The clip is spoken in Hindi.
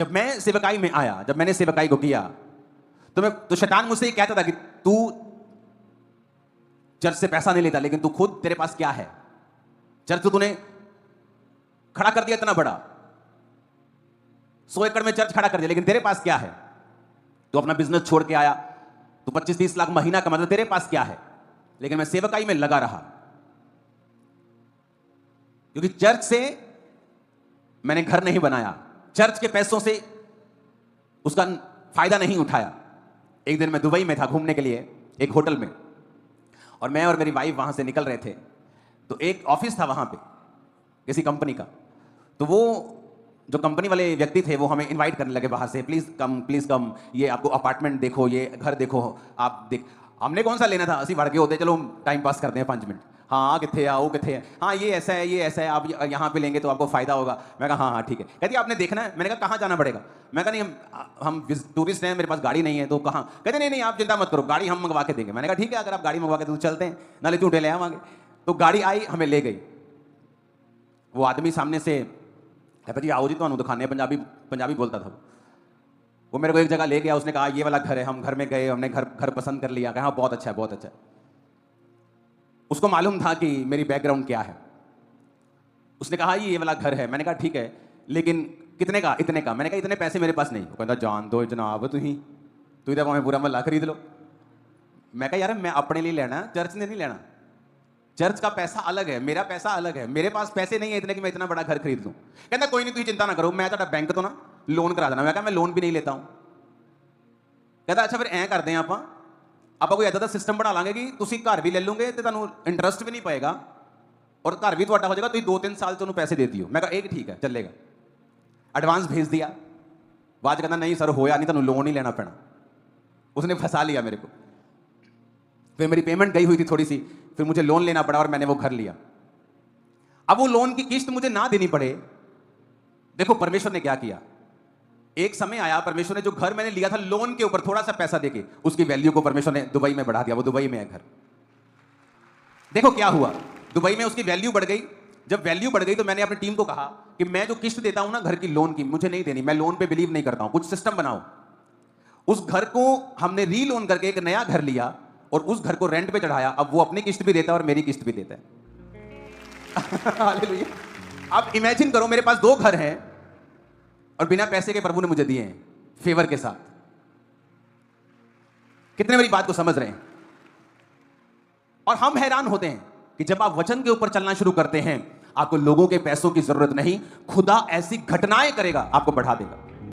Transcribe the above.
जब मैं सेवकाई में आया, जब मैंने सेवकाई को किया, तो शैतान मुझसे ये कहता था कि तू चर्च से पैसा नहीं लेता, लेकिन तू खुद, तेरे पास क्या है? चर्च तो तूने खड़ा कर दिया इतना बड़ा, 100 एकड़ में चर्च खड़ा कर दिया, लेकिन तेरे पास क्या है? तू अपना बिजनेस छोड़ के आया, तू 25-30 लाख महीना कमाता, तेरे पास क्या है? लेकिन मैं सेवकाई में लगा रहा, क्योंकि चर्च से मैंने घर नहीं बनाया, चर्च के पैसों से उसका फायदा नहीं उठाया। एक दिन मैं दुबई में था घूमने के लिए, एक होटल में, और मैं और मेरी वाइफ वहां से निकल रहे थे, तो एक ऑफिस था वहां पे किसी कंपनी का, तो वो जो कंपनी वाले व्यक्ति थे वो हमें इनवाइट करने लगे बाहर से, प्लीज कम, ये आपको अपार्टमेंट देखो, ये घर देखो, आप देख। हमने कौन सा लेना था, हंसी भड़के होते, चलो टाइम पास करते हैं 5 मिनट। हाँ किथे आओ, किथे है, हाँ ये ऐसा है, ये ऐसा है, आप यहाँ पे लेंगे तो आपको फायदा होगा। मैं कहा हाँ ठीक है। कहती आपने देखना है? मैंने कहा कहाँ जाना पड़ेगा? मैं कहा नहीं, हम टूरिस्ट हैं, मेरे पास गाड़ी नहीं है। तो कहाँ? कहते नहीं आप चिंता मत करो, गाड़ी हम मंगवा के देंगे। मैंने कहा ठीक है, अगर आप गाड़ी मंगवा के तो चलते हैं, नाले झूठे ले आवांगे। तो गाड़ी आई, हमें ले गई। वो आदमी सामने से कहता जी आओ जी तो दिखाने, पंजाबी बोलता था वो मेरे को एक जगह ले गया, उसने कहा ये वाला घर है। हम घर में गए, हमने घर पसंद कर लिया, कहा बहुत अच्छा है, बहुत अच्छा है। उसको मालूम था कि मेरी बैकग्राउंड क्या है। उसने कहा ये वाला घर है। मैंने कहा ठीक है, लेकिन कितने का? इतने का। मैंने कहा इतने पैसे मेरे पास नहीं। वो कहता जान दो जनाब, तू तो हमें पूरा महल्ला खरीद लो। मैं कहा यार मैं अपने लिए लेना, चर्च ने नहीं लेना। चर्च का पैसा अलग है, मेरा पैसा अलग है। मेरे पास पैसे नहीं है इतने कि मैं इतना बड़ा घर खरीद लूं। कहता कोई नहीं, तू चिंता ना करो, मैं तो बैंक तो ना लोन करा देना। मैं कहा मैं लोन भी नहीं लेता हूं। कहता अच्छा फिर ऐ करते हैं ਆਪਾਂ ਕੋਈ ਇਦਾਂ ਦਾ ਸਿਸਟਮ ਬਣਾ ਲਾਂਗੇ ਕਿ ਤੁਸੀਂ ਘਰ ਵੀ ਲੈ ਲਓਗੇ ਤੇ ਤੁਹਾਨੂੰ ਇੰਟਰਸਟ ਵੀ ਨਹੀਂ ਪਏਗਾ और घर भी ਤੁਹਾਡਾ ਹੋ ਜਾਏਗਾ, ਤੁਸੀਂ 2-3 ਸਾਲ ਚ ਉਹਨੂੰ ਪੈਸੇ ਦੇ ਦਿਓ। मैं कहा एक ठीक है चलेगा। एडवांस भेज दिया। बाद कहता नहीं सर होया नहीं, ਤੁਹਾਨੂੰ लोन ही लेना पैना। उसने फंसा लिया मेरे को। फिर मेरी पेमेंट गई हुई थी थोड़ी सी, फिर मुझे लोन लेना पड़ा और मैंने वो घर लिया। अब वो लोन की किस्त मुझे ना देनी पड़े। देखो परमेश्वर ने क्या किया। एक समय आया, परमेश्वर ने जो घर मैंने लिया था लोन के ऊपर थोड़ा सा पैसा देके, उसकी वैल्यू को परमेश्वर ने दुबई में बढ़ा दिया। वो दुबई में है घर। देखो क्या हुआ, दुबई में उसकी वैल्यू बढ़ गई। जब वैल्यू बढ़ गई तो मैंने अपनी टीम को कहा कि मैं जो किस्त देता हूं ना घर की लोन की, मुझे नहीं देनी, मैं लोन पे बिलीव नहीं करता हूं, कुछ सिस्टम बनाओ। उस घर को हमने रीलोन करके एक नया घर लिया और उस घर को रेंट पे चढ़ाया। अब वो अपनी किस्त भी देता है और मेरी किस्त भी देता है। हालेलुया। आप इमेजिन करो, मेरे पास 2 घर हैं और बिना पैसे के प्रभु ने मुझे दिए हैं, फेवर के साथ। कितने मेरी बात को समझ रहे हैं? और हम हैरान होते हैं कि जब आप वचन के ऊपर चलना शुरू करते हैं, आपको लोगों के पैसों की जरूरत नहीं, खुदा ऐसी घटनाएं करेगा, आपको बढ़ा देगा।